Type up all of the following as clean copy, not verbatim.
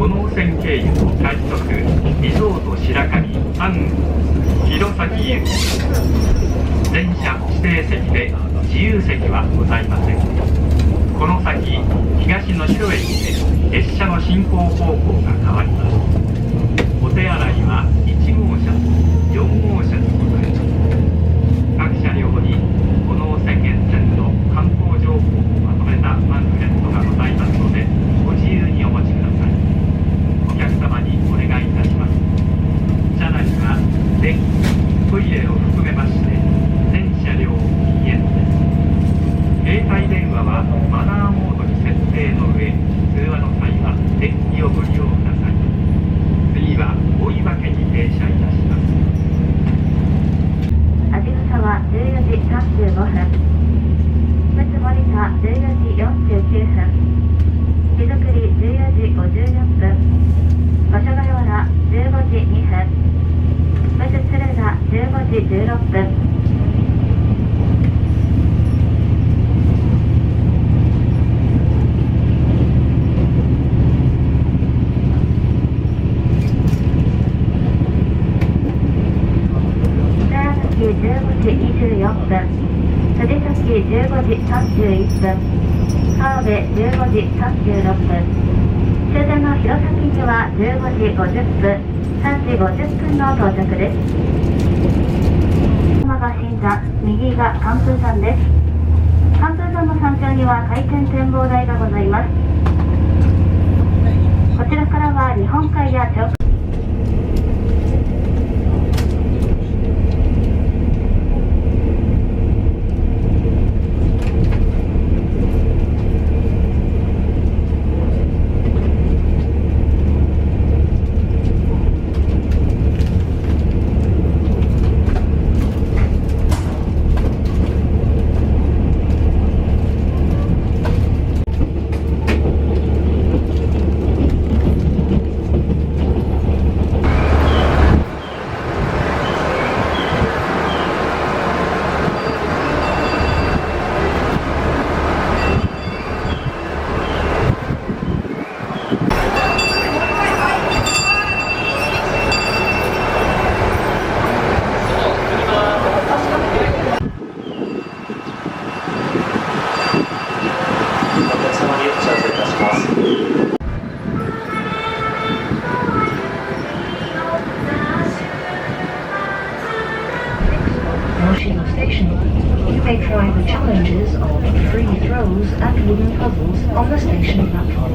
五能線経由の快速リゾート白神安弘前行き全車指定席で自由席はございません。この先東能代駅で列車の進行方向が変わります。お手洗いは1号車と4号車にございます。各車両に五能線沿線の観光情報をまとめたパンフレットがございますので、ご自由にお持ちください。お客様にお願いいたします。車内は電気、トイレを含めまして全車両禁煙です。携帯電話はマナーモードに設定の上、通話の際は電気をご利用ください。次は追い分けに停車いたします。味草は14時35分、むつ森田14時49分、木造り14時54分、五所川原15時2分、むつ鶴田15時16分。15時24分、藤崎15時31分、川辺15時36分、終点の弘前には15時50分、3時50分の到着です。山が新山、右が寒風山です。寒風山の山頂には回転展望台がございます。こちらからは日本海や長Station. You may try the challenges of free throws and wooden puzzles on the station platform.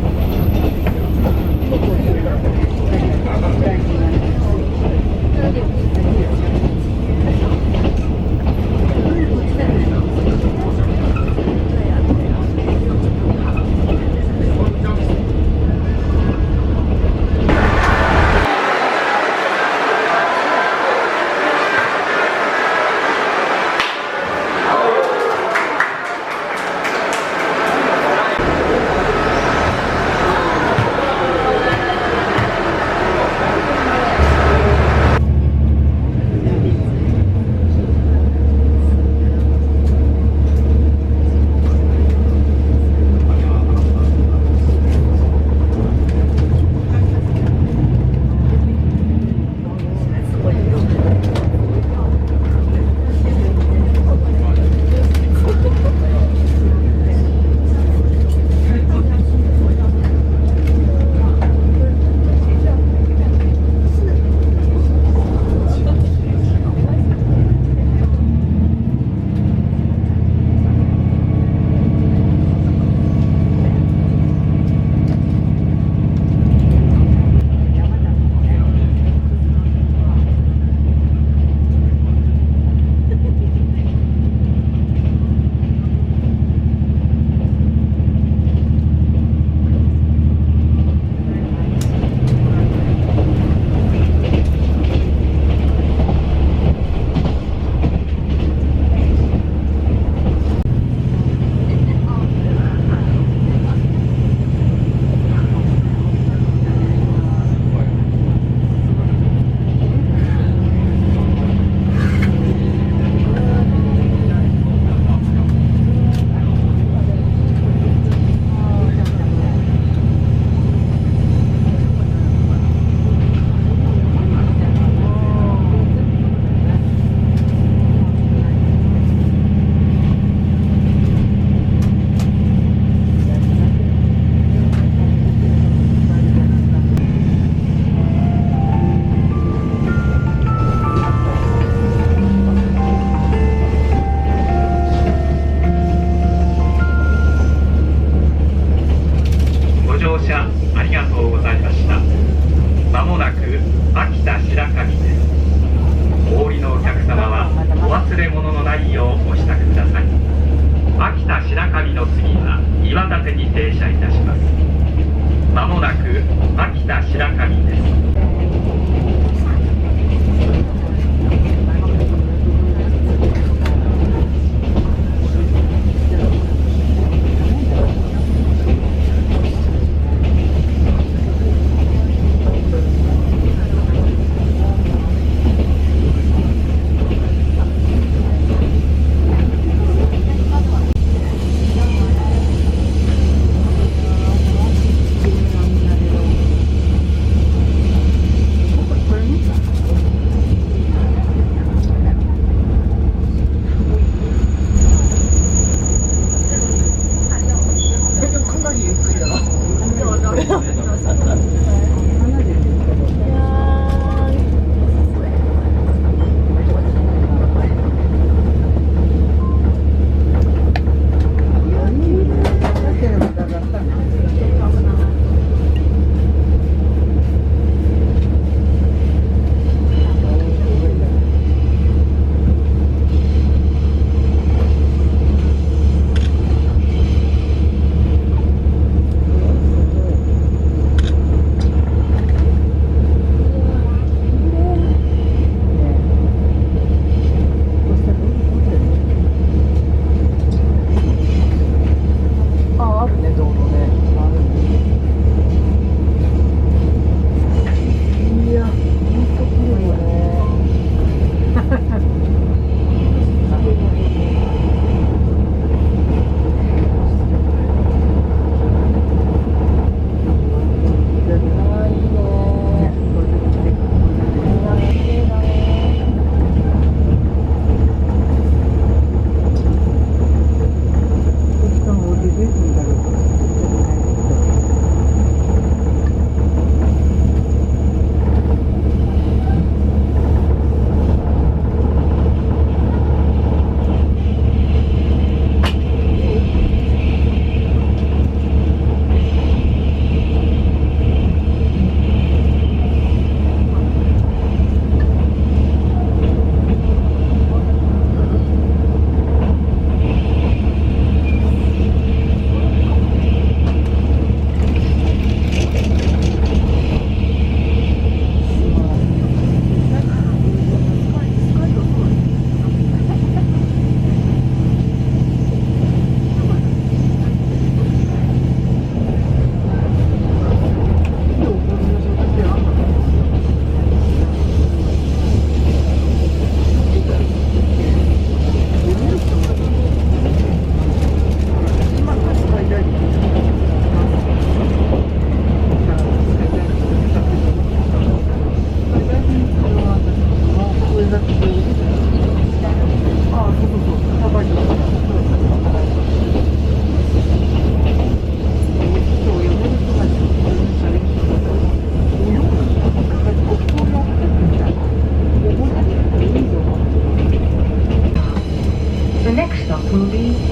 りがとうございました。まもなく秋田白神です。お降りのお客様はお忘れ物のないようお支度ください。秋田白神の次は岩立に停車いたします。まもなく秋田白神です。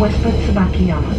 Westport Tsubakiyama.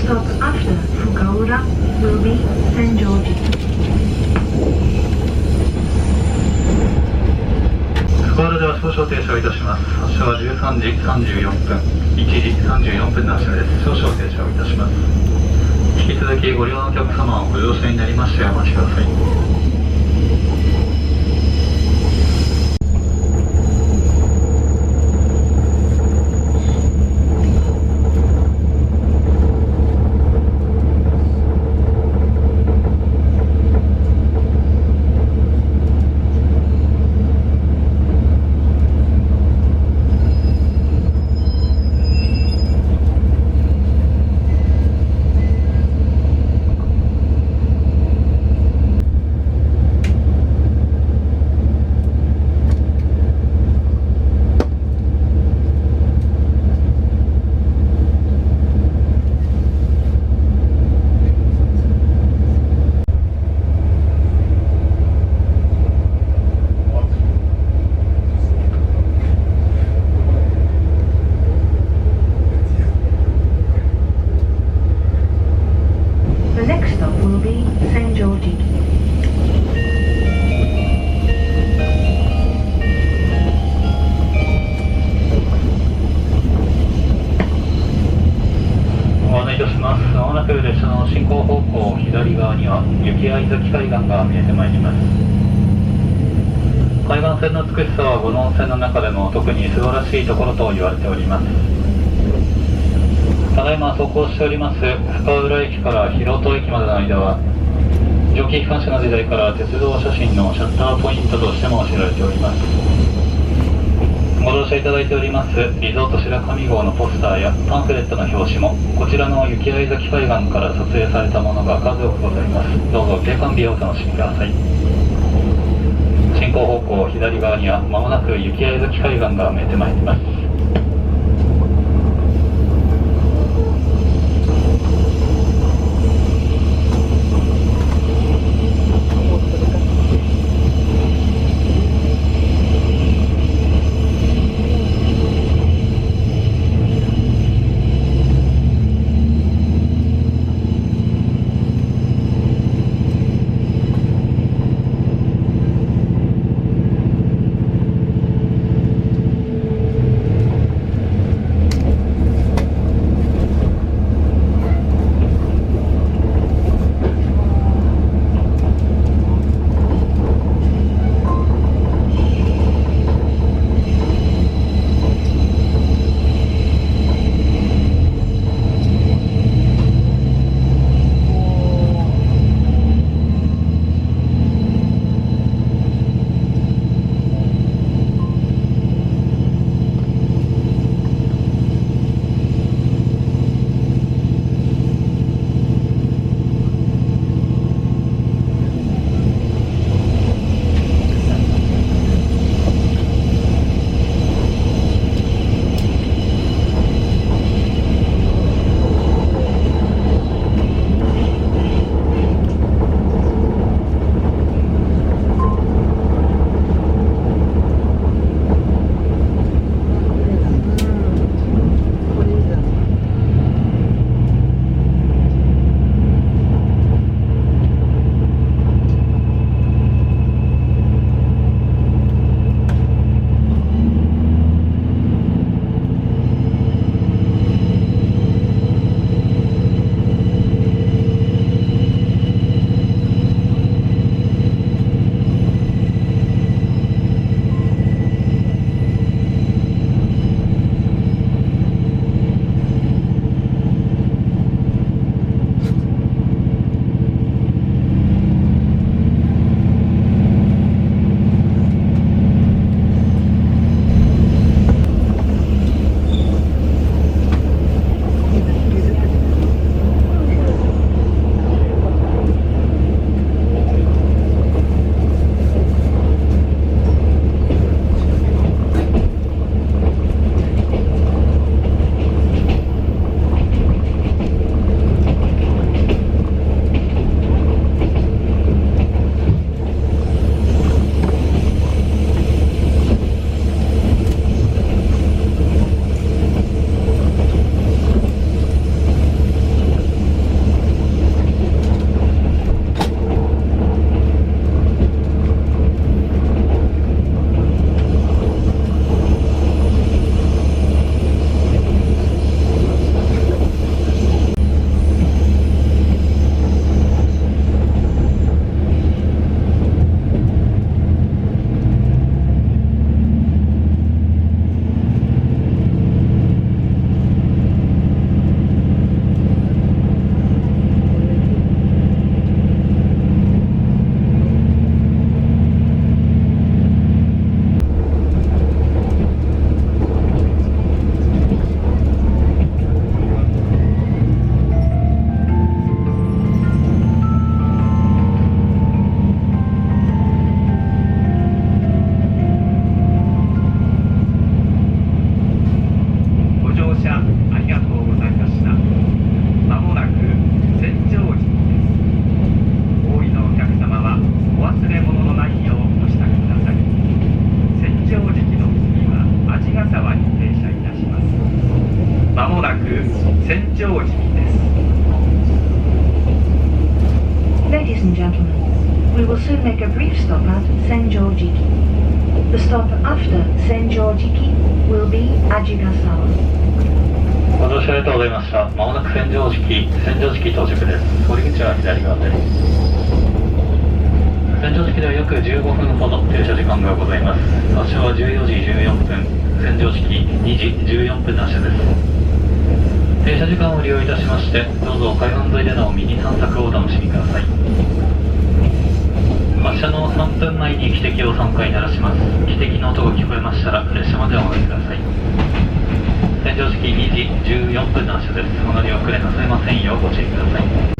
stop after Fukaura will be Senjoji. 福原では少々停車をいたします。発車は13時34分、1時34分の発車です。少々停車をいたします。引き続きご利用のお客様はご乗車になりましてお待ちください。The next stop will be Senjoji. ご案内いたします。まもなく列車の進行方向左側には雪合崎海岸が見えてまいります。海岸線の美しさは五能線の中でも特に素晴らしいところと言われております。ただいま走行しております深浦駅から広戸駅までの間は蒸気機関車の時代から鉄道写真のシャッターポイントとしても知られております。ご乗車いただいておりますリゾート白神号のポスターやパンフレットの表紙もこちらの雪合崎海岸から撮影されたものが数多くございます。どうぞ景観美をお楽しみください。進行方向左側にはまもなく雪合崎海岸が見えてまいります。and gentlemen, we will soon make a brief stop at Senjōjiki. The stop after Senjōjiki will be Ajigasawa. ご乗車ありがとうございました。まもなく千畳敷到着です。降り口は左側です。千畳敷では約15分ほど停車時間がございます。発車は14時14分、千畳敷2時14分の発車です。停車時間を利用いたしまして、どうぞ海岸沿いでのミニ散策をお楽しみください。発車の3分前に汽笛を3回鳴らします。汽笛の音が聞こえましたら列車までお乗りください。千畳敷2時14分の発車です。お乗り遅れなさいませんようご注意ください。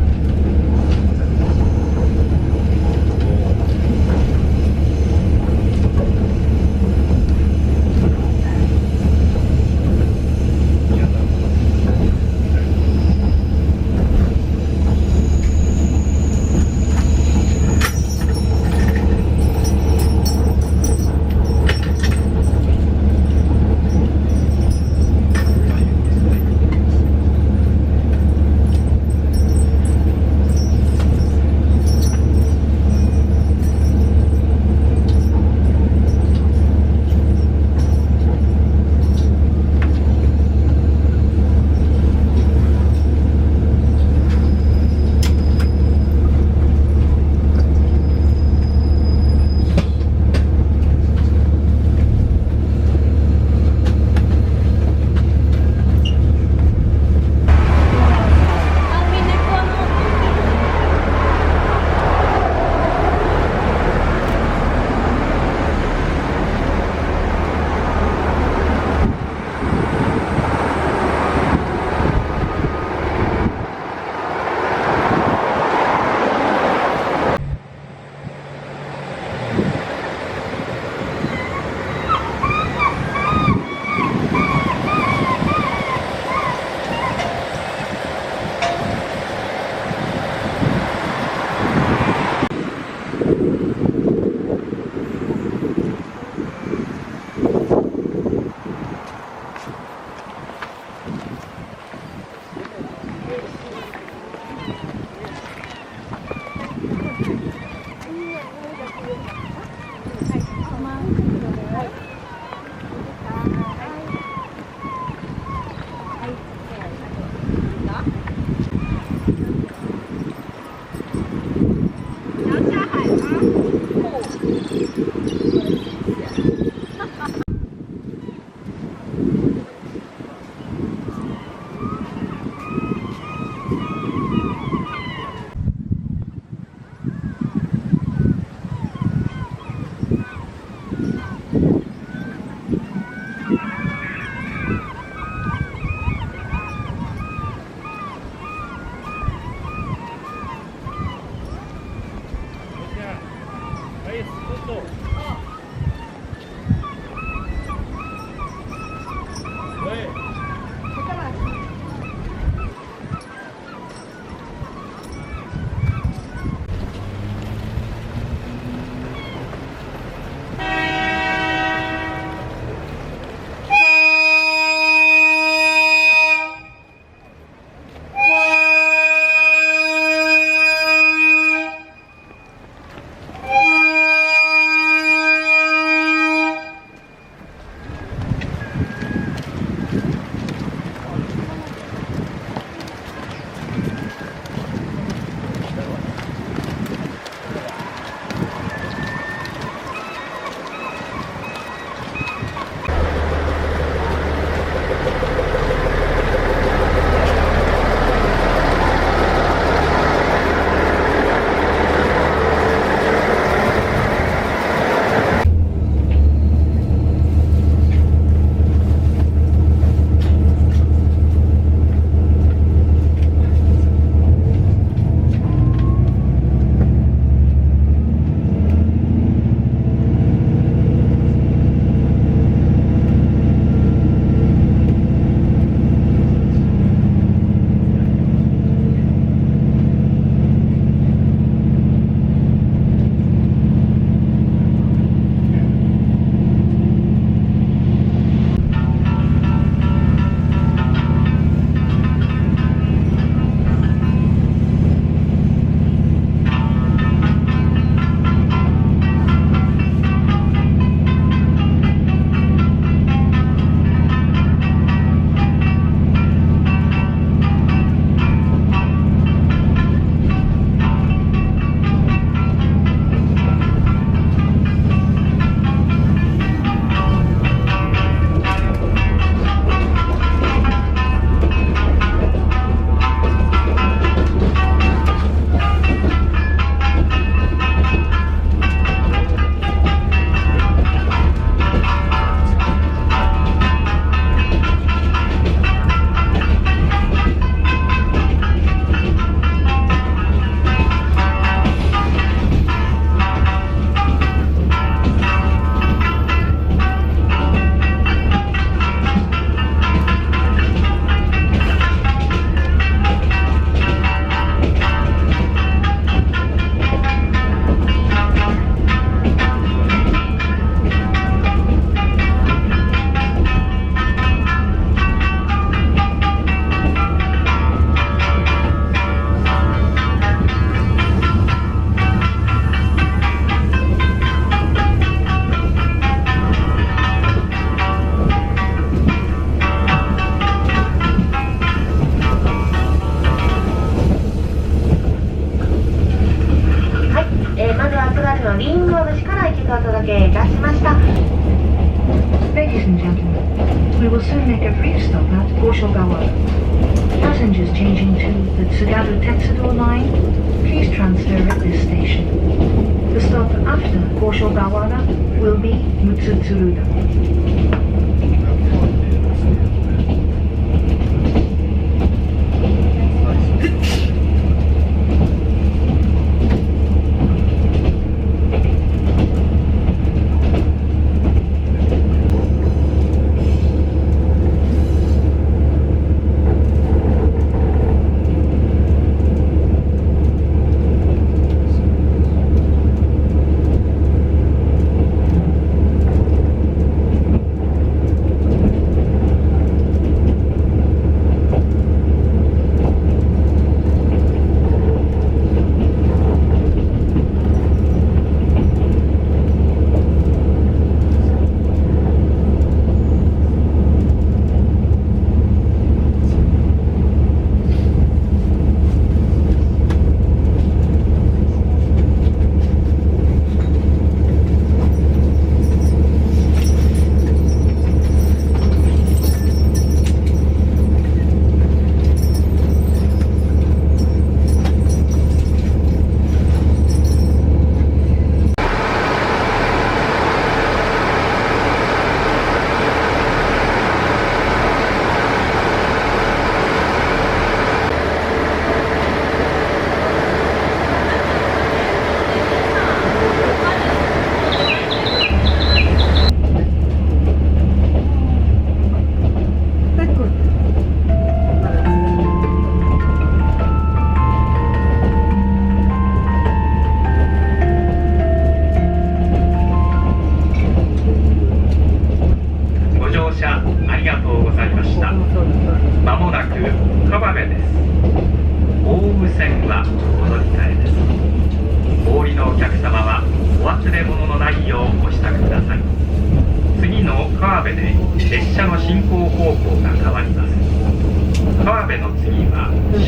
とお届けいたしました。 Ladies and gentlemen, we will soon make a brief stop at Goshogawara. Passengers changing to the Tsugaru Tetsudo line, please transfer at this station. The stop after Goshogawara will be Mutsutsuruda.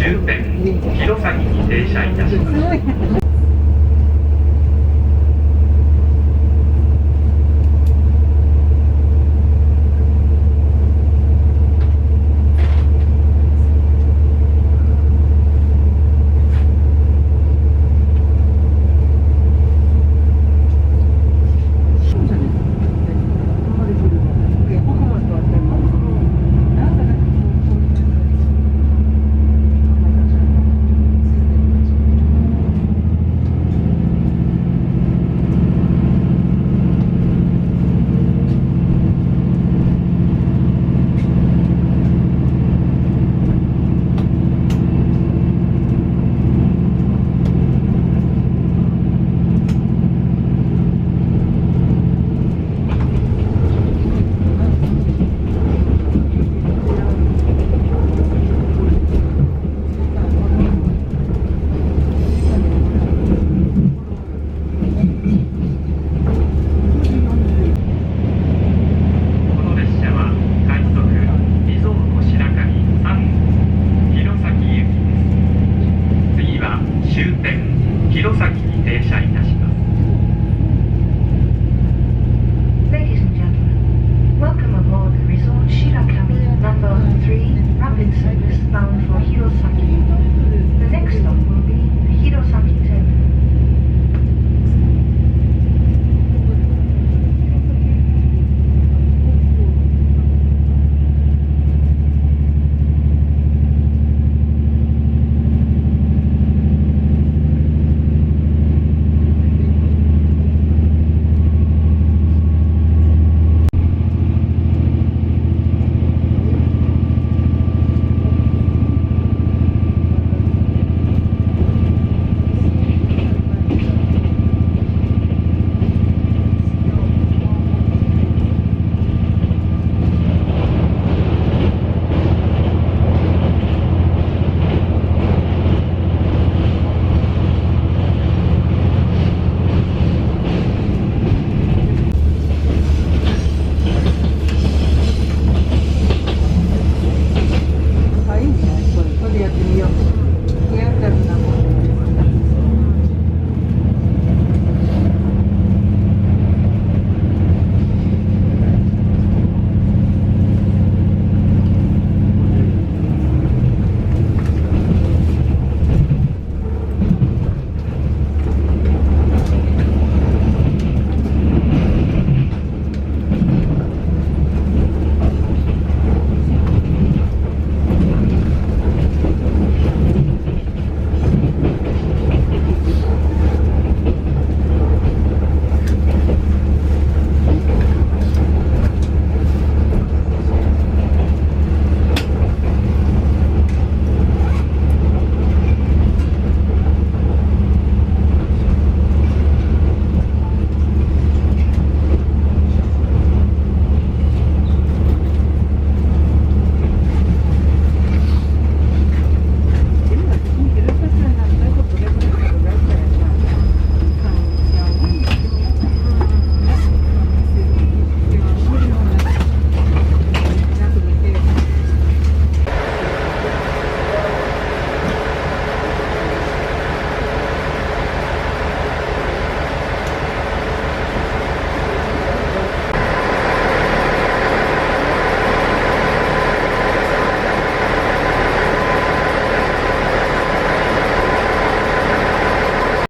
終点弘前に停車いたします。